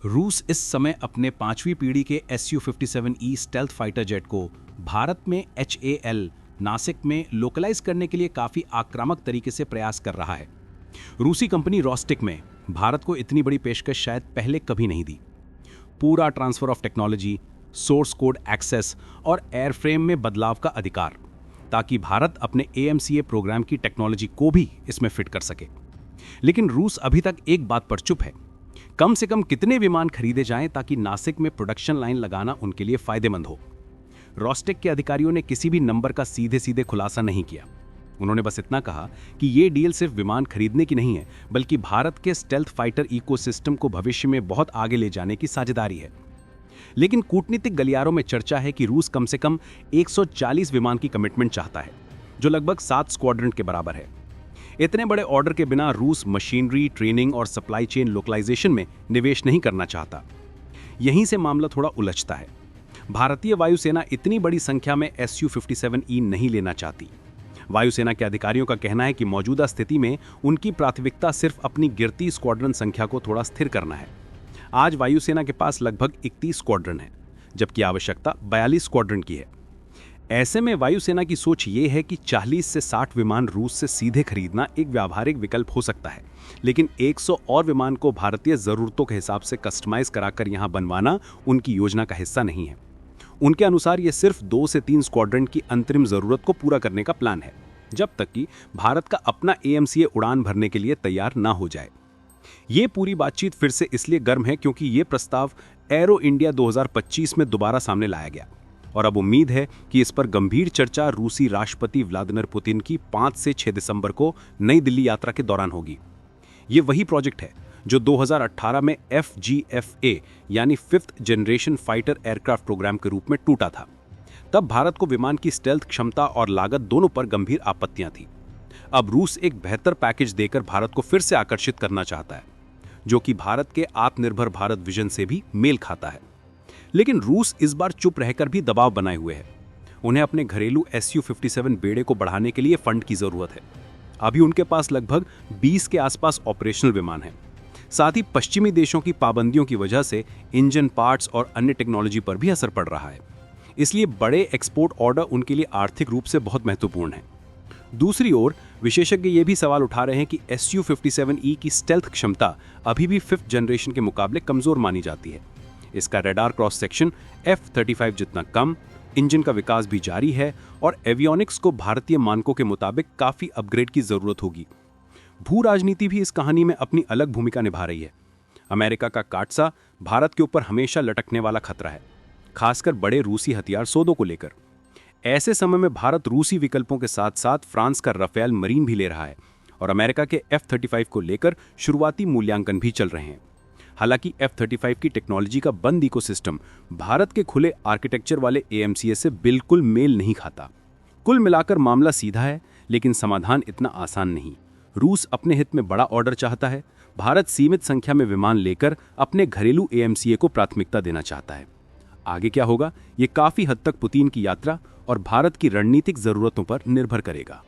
रूस इस समय अपने 5वीं पीढ़ी के Su-57E स्टेल्थ फाइटर जेट को भारत में HAL नासिक में लोकलाइज करने के लिए काफी आक्रामक तरीके से प्रयास कर रहा है। रूसी कंपनी रोस्टिक में भारत को इतनी बड़ी पेशकश शायद पहले कभी नहीं दी। पूरा transfer of technology, source code access और एयरफ्रेम में बदलाव का अधिकार, ताकि भारत अपने AMCA प्रोग्राम की टेक्नोलॉजी को भी इसमें फिट कर सके। लेकिन रूस अभी तक एक बात पर चुप है, कम से कम कितने विमान खरीदे जाएं ताकि नासिक में प्रोडक्शन लाइन लगाना उनके लिए फायदेमंद हो। रोस्टेक के अधिकारियों ने किसी भी नंबर का सीधे सीधे खुलासा नहीं किया। उन्होंने बस इतना कहा कि ये डील सिर्फ विमान खरीदने की नहीं है, बल्कि भारत के स्टेल्थ फाइटर इकोसिस्टम को भविष्य में बहुत आगे ले जाने की साझेदारी है। लेकिन कूटनीतिक गलियारों में चर्चा है कि रूस कम से कम 140 विमान की कमिटमेंट चाहता है, जो लगभग 7 स्क्वाड्रन के बराबर है। इतने बड़े ऑर्डर के बिना रूस मशीनरी, ट्रेनिंग और सप्लाई चेन लोकलाइजेशन में निवेश नहीं करना चाहता। यहीं से मामला थोड़ा उलझता है। भारतीय वायुसेना इतनी बड़ी संख्या में Su-57E नहीं लेना चाहती। वायुसेना के अधिकारियों का कहना है कि मौजूदा स्थिति में उनकी प्राथमिकता सिर्फ अपनी गिरती स्क्वाड्रन संख्या को थोड़ा स्थिर करना है। आज वायुसेना के पास लगभग 31 स्क्वाड्रन है, जबकि आवश्यकता 42 स्क्वाड्रन की है। ऐसे में वायुसेना की सोच ये है कि 40 से 60 विमान रूस से सीधे खरीदना एक व्यावहारिक विकल्प हो सकता है, लेकिन 100 और विमान को भारतीय जरूरतों के हिसाब से कस्टमाइज कराकर यहां बनवाना उनकी योजना का हिस्सा नहीं है। उनके अनुसार यह सिर्फ 2 से 3 स्क्वाड्रन की अंतरिम जरूरत को पूरा करने का प्लान है, जब तक कि भारत का अपना AMCA उड़ान भरने के लिए तैयार ना हो जाए। ये पूरी बातचीत फिर से इसलिए गर्म है क्योंकि ये प्रस्ताव एरो इंडिया 2025 में दोबारा सामने लाया गया, और अब उम्मीद है कि इस पर गंभीर चर्चा रूसी राष्ट्रपति व्लादिमीर पुतिन की 5 से 6 दिसंबर को नई दिल्ली यात्रा के दौरान होगी। ये वही प्रोजेक्ट है जो 2018 में FGFA यानी 5th generation fighter aircraft programme के रूप में टूटा था। तब भारत को विमान की स्टेल्थ क्षमता और लागत दोनों पर गंभीर आपत्तियां थी। अब रूस एक बेहतर पैकेज देकर भारत को फिर से आकर्षित करना चाहता है, जो कि भारत के आत्मनिर्भर भारत विजन से भी मेल खाता है। लेकिन रूस इस बार चुप रहकर भी दबाव बनाए हुए है। उन्हें अपने घरेलू Su-57 बेड़े को बढ़ाने के लिए फंड की जरूरत है। अभी उनके पास लगभग 20 के आसपास ऑपरेशनल विमान हैं। साथ ही पश्चिमी देशों की पाबंदियों की वजह से इंजन पार्ट्स और अन्य टेक्नोलॉजी पर भी असर पड़ रहा है। इसलिए बड़े एक्सपोर्ट ऑर्डर उनके लिए आर्थिक रूप से बहुत महत्वपूर्ण है। दूसरी ओर विशेषज्ञ ये भी सवाल उठा रहे हैं कि Su-57E की स्टेल्थ क्षमता अभी भी 5th जनरेशन के मुकाबले कमजोर मानी जाती है। इसका रडार क्रॉस सेक्शन F-35 जितना कम, इंजन का विकास भी जारी है और एवियोनिक्स को भारतीय मानकों के मुताबिक काफी अपग्रेड की जरूरत होगी। भू राजनीति भी इस कहानी में अपनी अलग भूमिका निभा रही है। अमेरिका का काटसा भारत के ऊपर हमेशा लटकने वाला खतरा है, खासकर बड़े रूसी हथियार सौदों को लेकर। ऐसे समय में भारत रूसी विकल्पों के साथ साथ फ्रांस का राफेल मरीन भी ले रहा है और अमेरिका के F-35 को लेकर शुरुआती मूल्यांकन भी चल रहे हैं। हालांकि F-35 की टेक्नोलॉजी का बंद इकोसिस्टम भारत के खुले आर्किटेक्चर वाले AMCA से बिल्कुल मेल नहीं खाता। कुल मिलाकर मामला सीधा है, लेकिन समाधान इतना आसान नहीं। रूस अपने हित में बड़ा ऑर्डर चाहता है, भारत सीमित संख्या में विमान लेकर अपने घरेलू AMCA को प्राथमिकता देना चाहता है। आगे क्या होगा, ये काफी हद तक पुतिन की यात्रा और भारत की रणनीतिक जरूरतों पर निर्भर करेगा।